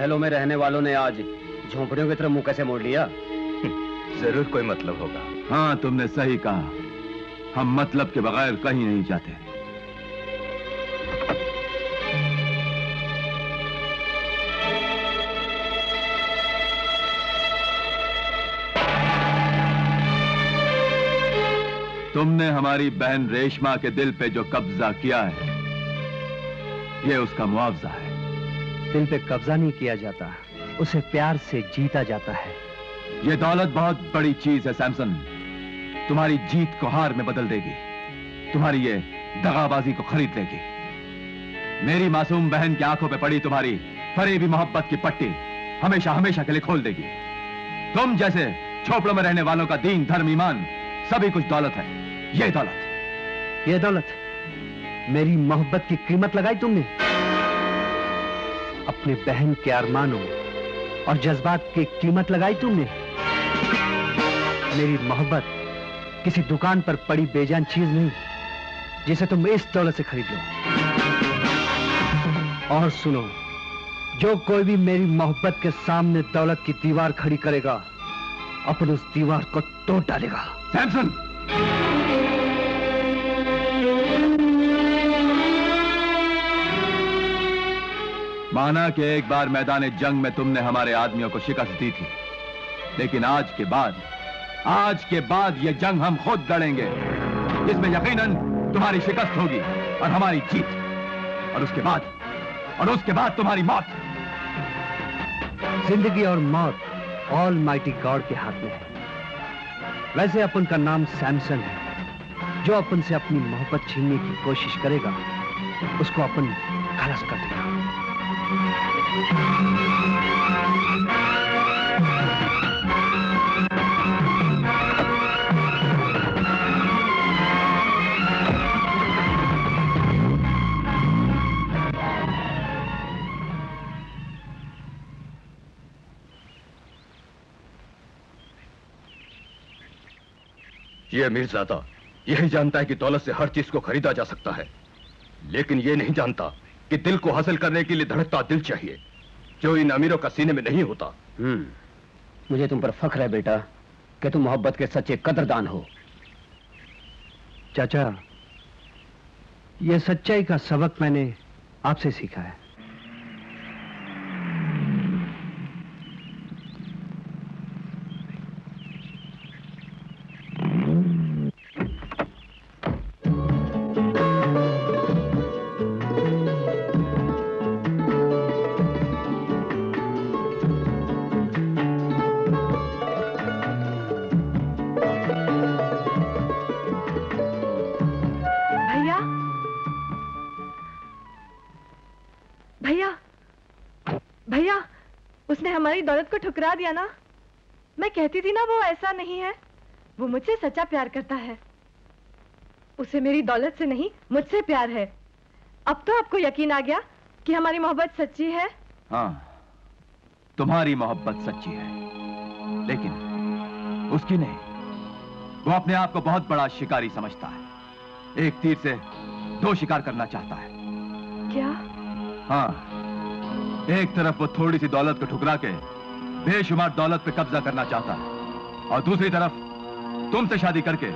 महलों में रहने वालों ने आज झोंपड़ियों की तरफ मुंह कैसे मोड़ लिया? जरूर कोई मतलब होगा। हाँ, तुमने सही कहा। हम मतलब के बगैर कहीं नहीं जाते। तुमने हमारी बहन रेशमा के दिल पे जो कब्जा किया है, ये उसका मुआवजा है। दिल पे कब्जा नहीं किया जाता, उसे प्यार से जीता जाता है। ये दौलत बहुत बड़ी चीज है सैमसन। तुम्हारी जीत को हार में बदल देगी, तुम्हारी ये दगाबाजी को खरीद लेगी। मेरी मासूम बहन की आंखों पे पड़ी तुम्हारी फरेबी मोहब्बत की पट्टी हमेशा हमेशा के लिए खोल देगी। तुम जैसे झोपड़ों में रहने वालों का दीन, धर्म, ईमान सभी कुछ दौलत है। ये दौलत मेरी मोहब्बत की कीमत लगाई तुमने। अपने बहन के अरमानों और जज्बात की कीमत लगाई तुमने। मेरी मोहब्बत किसी दुकान पर पड़ी बेजान चीज नहीं जिसे तुम इस दौलत से खरीद लो। और सुनो, जो कोई भी मेरी मोहब्बत के सामने दौलत की दीवार खड़ी करेगा, अपन उस दीवार को तोड़ डालेगा। सैमसन, माना कि एक बार मैदान जंग में तुमने हमारे आदमियों को शिकस्त दी थी, लेकिन आज के बाद ये जंग हम खुद लड़ेंगे। इसमें यकीनन तुम्हारी शिकस्त होगी और हमारी जीत, और उसके बाद तुम्हारी मौत। जिंदगी और मौत ऑल माइटी गॉड के हाथ में है। वैसे अपन का नाम सैमसन है। जो अपन से अपनी मोहब्बत छीनने की कोशिश करेगा, उसको अपन खलास कर देगा। ये मीरजादा यही जानता है कि दौलत से हर चीज को खरीदा जा सकता है, लेकिन ये नहीं जानता कि दिल को हासिल करने के लिए धड़कता दिल चाहिए, जो इन अमीरों का सीने में नहीं होता। मुझे तुम पर फख्र है बेटा कि तुम मोहब्बत के सच्चे कदरदान हो। चाचा, यह सच्चाई का सबक मैंने आपसे सीखा है। भैया, उसने हमारी दौलत को ठुकरा दिया ना। मैं कहती थी ना वो ऐसा नहीं है। वो मुझसे सच्चा प्यार करता है। उसे मेरी दौलत से नहीं, मुझसे प्यार है। अब तो आपको यकीन आ गया कि हमारी मोहब्बत सच्ची है। हाँ, तुम्हारी मोहब्बत सच्ची है, लेकिन उसकी नहीं। वो अपने आप को बहुत बड़ा शिकारी समझता है। एक तीर से दो शिकार करना चाहता है। क्या? हाँ, एक तरफ वो थोड़ी सी दौलत को ठुकरा के बेशुमार दौलत पे कब्जा करना चाहता है, और दूसरी तरफ तुमसे शादी करके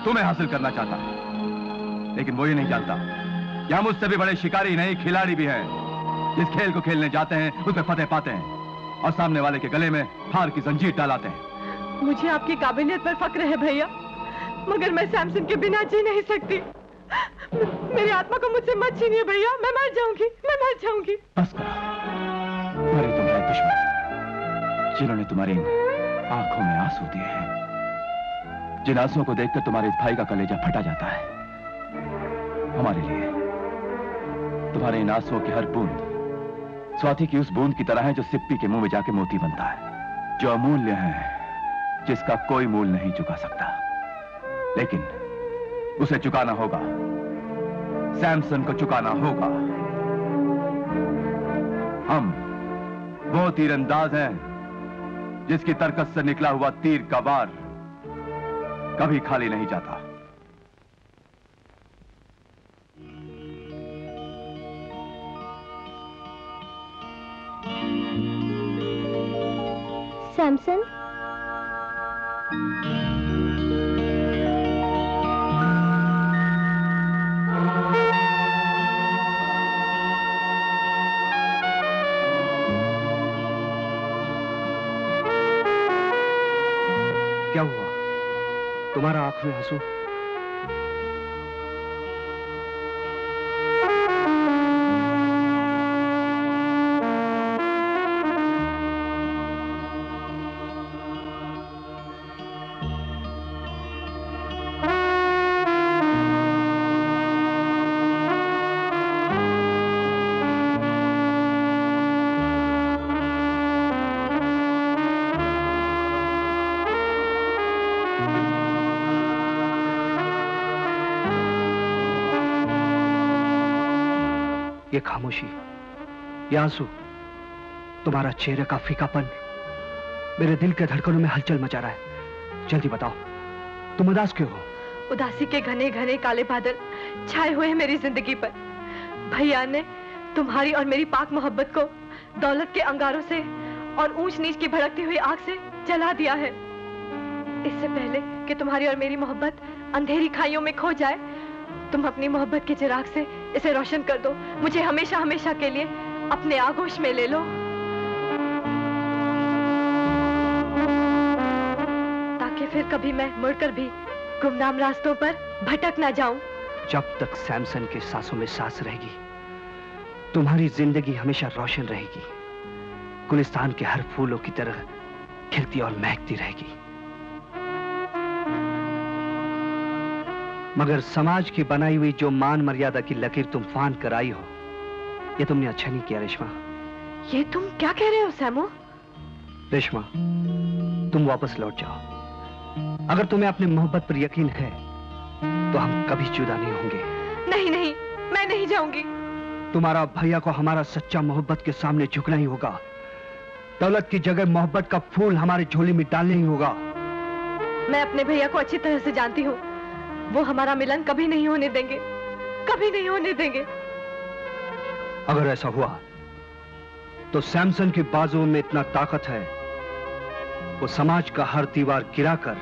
तुम्हें हासिल करना चाहता है। लेकिन वो ये नहीं जानता कि हम उससे भी बड़े शिकारी नहीं, खिलाड़ी भी हैं। जिस खेल को खेलने जाते हैं उसमें फतेह पाते हैं और सामने वाले के गले में हार की जंजीर डालाते हैं। मुझे आपकी काबिलियत पर फक्र है भैया, मगर मैं सैमसन के बिना जी नहीं सकती। मेरी आत्मा को मुझसे मत छीनिए भैया, मैं मर जाऊंगी। बस करो, मरे तुम्हारे दुश्मन जिन्होंने तुम्हारी आंखों में आंसू दिए हैं, जिन आंसुओं को देखकर तुम्हारे इस भाई का कलेजा फटा जाता है। हमारे लिए तुम्हारे इन आंसुओं की हर बूंद स्वाति की उस बूंद की तरह है जो सिप्पी के मुंह में जाके मोती बनता है, जो अमूल्य है, जिसका कोई मूल नहीं चुका सकता। लेकिन उसे चुकाना होगा, सैमसन को चुकाना होगा। हम वो तीरंदाज हैं जिसकी तरकत से निकला हुआ तीर का वार कभी खाली नहीं जाता। सैमसन, क्या हुआ? तुम्हारा आंख में आंसू? ये खामोशी, ये आंसू, तुम्हारा चेहरे का फीकापन मेरे दिल के धड़कनों में हलचल मचा रहा है। जल्दी बताओ, तुम उदास क्यों हो? उदासी के घने घने काले बादल छाए हुए हैं मेरी जिंदगी पर। भैया ने तुम्हारी और मेरी पाक मोहब्बत को दौलत के अंगारों से और ऊंच नीच की भड़कती हुई आग से जला दिया है। इससे पहले कि तुम्हारी और मेरी मोहब्बत अंधेरी खाइयों में खो जाए, तुम अपनी मोहब्बत के चिराग से इसे रोशन कर दो। मुझे हमेशा हमेशा के लिए अपने आगोश में ले लो, ताकि फिर कभी मैं मुड़कर भी गुमनाम रास्तों पर भटक ना जाऊं। जब तक सैमसन के सांसों में सांस रहेगी, तुम्हारी जिंदगी हमेशा रोशन रहेगी, गुलिस्तान के हर फूलों की तरह खिलती और महकती रहेगी। मगर समाज की बनाई हुई जो मान मर्यादा की लकीर तुम फांद कर आई हो, ये तुमने अच्छा नहीं किया रेशमा। ये तुम क्या कह रहे हो सैमो? रेशमा, तुम वापस लौट जाओ। अगर तुम्हें अपनी मोहब्बत पर यकीन है तो हम कभी जुदा नहीं होंगे। नहीं नहीं, मैं नहीं जाऊंगी। तुम्हारा भैया को हमारा सच्चा मोहब्बत के सामने झुकना ही होगा। दौलत की जगह मोहब्बत का फूल हमारी झोली में डालना ही होगा। मैं अपने भैया को अच्छी तरह से जानती हूँ। वो हमारा मिलन कभी नहीं होने देंगे, कभी नहीं होने देंगे। अगर ऐसा हुआ तो सैमसन की बाजुओं में इतना ताकत है, वो समाज का हर दीवार गिराकर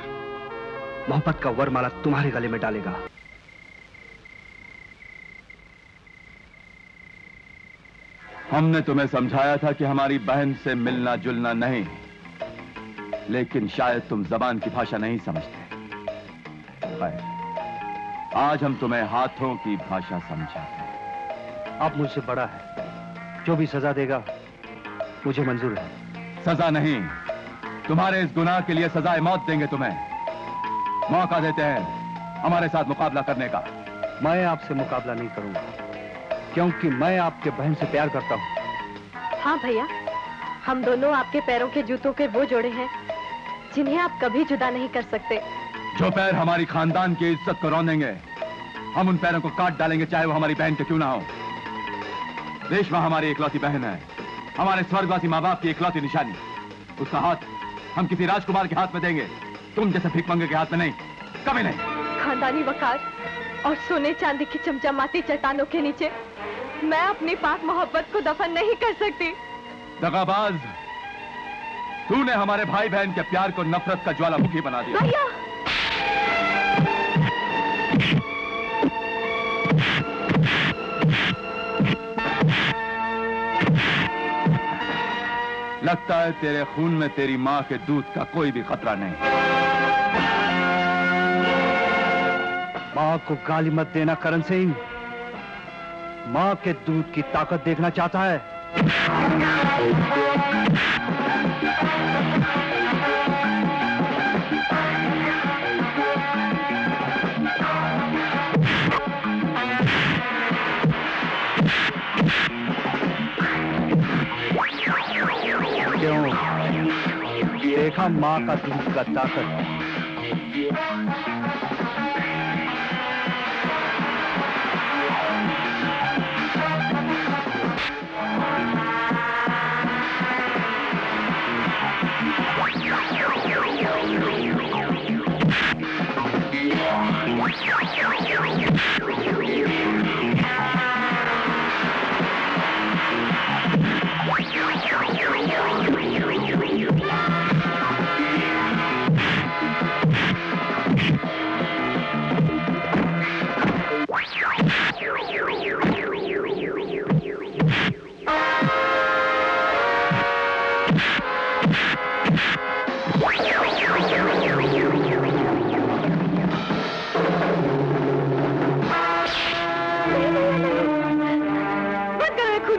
मोहब्बत का वरमाला तुम्हारे गले में डालेगा। हमने तुम्हें समझाया था कि हमारी बहन से मिलना जुलना नहीं, लेकिन शायद तुम जबान की भाषा नहीं समझते। आज हम तुम्हें हाथों की भाषा समझाते हैं। आप मुझसे बड़ा है, जो भी सजा देगा मुझे मंजूर है। सजा नहीं, तुम्हारे इस गुनाह के लिए सजाए मौत देंगे। तुम्हें मौका देते हैं हमारे साथ मुकाबला करने का। मैं आपसे मुकाबला नहीं करूंगा, क्योंकि मैं आपके बहन से प्यार करता हूं। हाँ भैया, हम दोनों आपके पैरों के जूतों के वो जोड़े हैं जिन्हें आप कभी जुदा नहीं कर सकते। जो पैर हमारी खानदान की इज्जत को रौंदेंगे, हम उन पैरों को काट डालेंगे, चाहे वो हमारी बहन के क्यों ना हो। रेशमा हमारी इकलौती बहन है, हमारे स्वर्गवासी माँ बाप की इकलौती निशानी। उसका हाथ हम किसी राजकुमार के हाथ में देंगे, तुम जैसे भिखमंगे के हाथ में नहीं, कभी नहीं। खानदानी वकार और सोने चांदी की चमचमाती चट्टानों के नीचे मैं अपनी पाक मोहब्बत को दफन नहीं कर सकती। दगाबाज, तूने हमारे भाई बहन के प्यार को नफरत का ज्वालामुखी बना दिया। भैया, लगता है तेरे खून में तेरी माँ के दूध का कोई भी खतरा नहीं। माँ को गाली मत देना करण सिंह। माँ के दूध की ताकत देखना चाहता है। क्यों? देखा माँ का दूध का ताकत।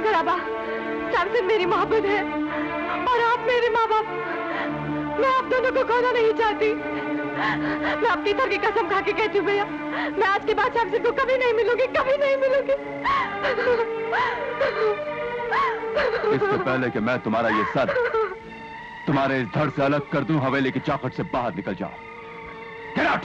खराबा, सैमसन मेरी मोहब्बत है और आप मेरे माँ बाप। मैं आप दोनों को खोना नहीं चाहती। मैं अपनी सर की कसम खा के कहती हूँ भैया, मैं आज के बाद सैमसन को कभी नहीं मिलूंगी, कभी नहीं मिलूंगी। इससे पहले कि मैं तुम्हारा ये सर तुम्हारे इस धड़ से अलग कर दूं, हवेली की चौखट से बाहर निकल जाओ। Get out!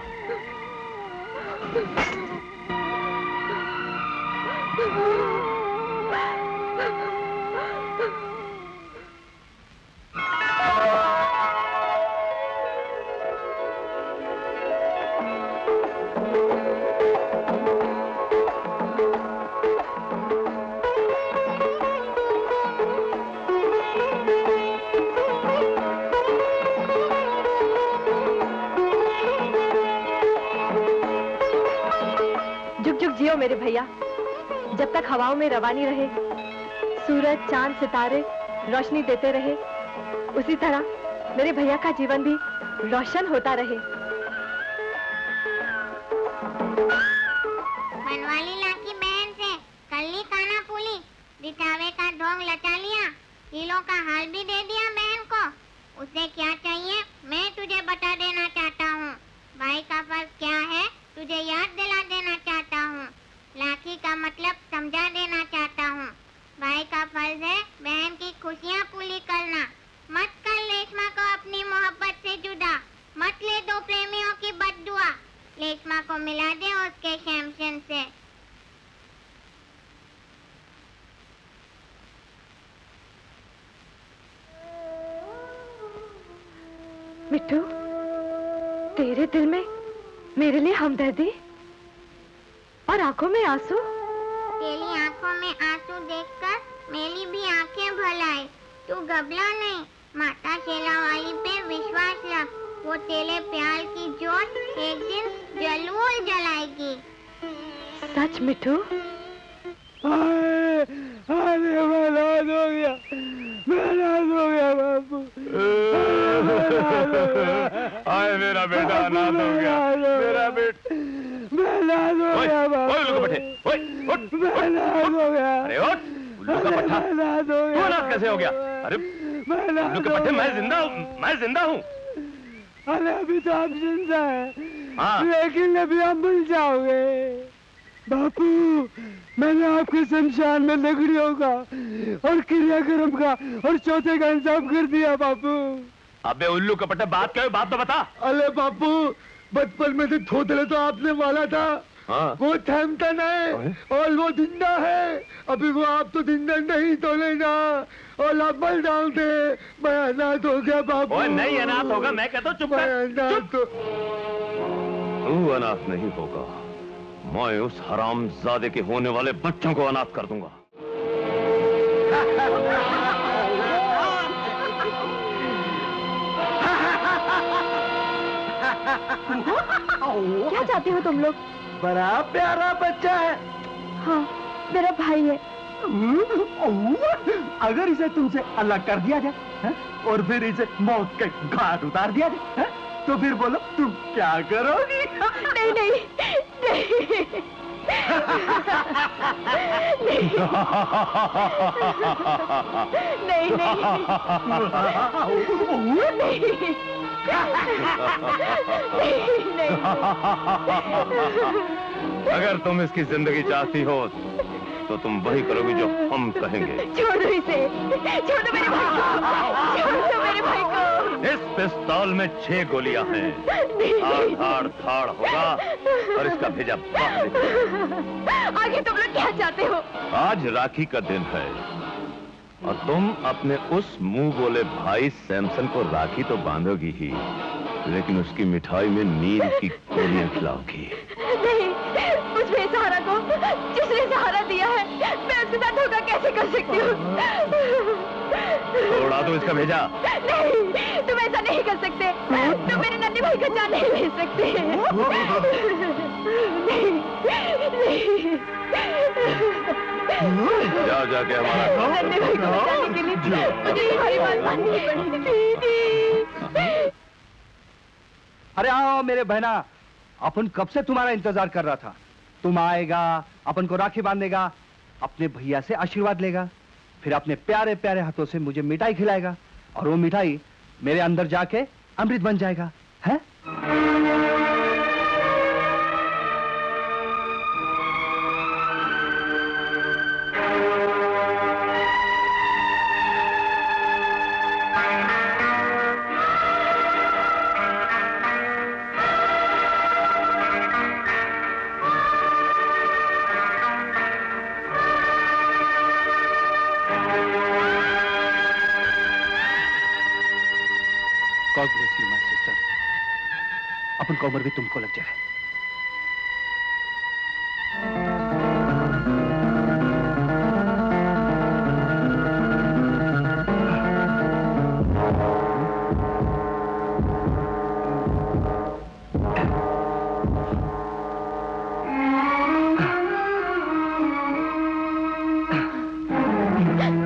जियो मेरे भैया, जब तक हवाओं में रवानी रहे, सूरज चांद सितारे रोशनी देते रहे, उसी तरह मेरे भैया का जीवन भी रोशन होता रहे। बनवाली लाकी बहन से कल्ली काना पुली, दिखावे का ढोंग लचा लिया, किलो का हाल भी दे दिया बहन को। उसे क्या चाहिए मैं तुझे बता देना चाहता हूँ। भाई का फर्ज क्या है तुझे याद दिला देना चाहता हूँ। लाखी का मतलब समझा देना चाहता हूँ। भाई का फर्ज है बहन की खुशियाँ पूरी करना। मत कर लेशमा को अपनी मोहब्बत से जुदा, मत ले दो प्रेमियों की बद्दुआ। लेशमा को मिला दे उसके शैमशन से। मिट्टू, तेरे दिल में मेरे लिए हमदर्दी और आंखों में आंसू। तेरी आंखों में आंसू देखकर मेरी भी आंखें भर आई। तू घबरा नहीं, माता शेला वाली पे विश्वास रख। वो तेरे प्यार की जोत एक दिन जरूर जलाएगी। सच मिट्टू? अरे मैं नाराज हो गया बापू। आए मेरा बेटा अनाथ हो गया, मेरा बेटा। मैं नाराज हो गया बापू। उल्लू का पट्टे, मैं नाराज हो गया। अरे उठ, उल्लू का पट्टा। मैं नाराज हो तू गया। अनाथ कैसे हो गया? अरे मैं नाराज उल्लू के पट्टे, मैं जिंदा हूँ। अरे अभी तो आप जिंदा है, हाँ। लेकिन अभी आप भूल जाओगे बापू। मैंने आपके शमशान में लकड़ियों का और क्रियाक्रम का और चौथे का इंतजाम कर दिया बापू। अबे उल्लू का पट्टे, बात क्या है? बात तो बता। अरे बापू, बचपन में तो थोतले तो आपने वाला था। हाँ। वो थमता नहीं और वो जिंदा है। अभी वो आप तो जिंदा नहीं तो लेना और आप मर डालते। मैं अनाथ हो गया बापू। ओए नहीं अनाथ होगा, मैं कहता हूँ चुप मैं कर। अनाथ तो तू अनाथ नहीं होगा, मैं उस हरामजादे के होने वाले बच्चों को अनाथ कर दूंगा। क्या चाहते हो तुम लोग? बड़ा प्यारा बच्चा है। हाँ, मेरा भाई है। अगर इसे तुमसे अलग कर दिया जाए है? और फिर इसे मौत के घाट उतार दिया जाए है? तो फिर बोलो तुम क्या करोगी? नहीं नहीं नहीं नहीं नहीं। अगर तुम इसकी जिंदगी चाहती हो तो तुम वही करोगी जो हम कहेंगे। छोड़ो इसे, छोड़ो मेरे भाई को, छोड़ो मेरे भाई को। इस पिस्तौल में 6 गोलियां हैं। धाड़ धाड़ होगा और इसका भेजा बाहर निकलेगा। आगे तुम लोग क्या चाहते हो? आज राखी का दिन है और तुम अपने उस मुंह बोले भाई सैमसन को राखी तो बांधोगी ही, लेकिन उसकी मिठाई में नींद की गोलियां खिलाओगी। नहीं, उस बेसहारा को जिसने सहारा दिया है, मैं उसके साथ धोखा कैसे कर सकती हूँ? उड़ा दो इसका भेजा। नहीं, तुम ऐसा नहीं कर सकते। तुम मेरे नन्हे भाई को जान नहीं भेज सकते। नहीं, नहीं। जाओ जाके हमारा नन्हे भाई को बचाने के लिए मुझे ये भारी बात माननी पड़ी। दीदी। अरे आओ मेरे बहना, अपन कब से तुम्हारा इंतजार कर रहा था। तुम आएगा, अपन को राखी बांधेगा, अपने भैया से आशीर्वाद लेगा। फिर अपने प्यारे प्यारे हाथों से मुझे मिठाई खिलाएगा और वो मिठाई मेरे अंदर जाके अमृत बन जाएगा, है? God bless you, my sister. अपन को उम्र भी तुमको लग जाए।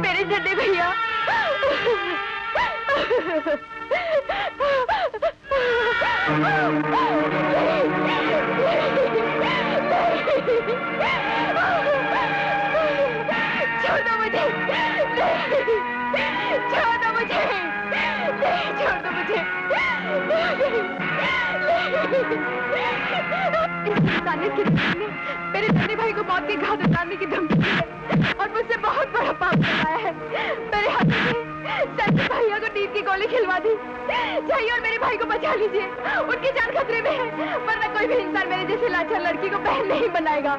मेरे छठे भैया छोड़ दो मुझे, छोड़ दो मुझे, छोड़ दो मुझे। मेरे नन्हे भाई को मौत के घाट उतारने की धमकी दी है और मुझसे बहुत बड़ा पाप करवाया है। मेरे हाथों से संजय भैया को नींद की गोली खिलवा दी। चाहिए और मेरे भाई को बचा लीजिए, उनकी जान खतरे में है, वरना कोई भी इंसान मेरे जैसे लाचार लड़की को बहन नहीं बनाएगा।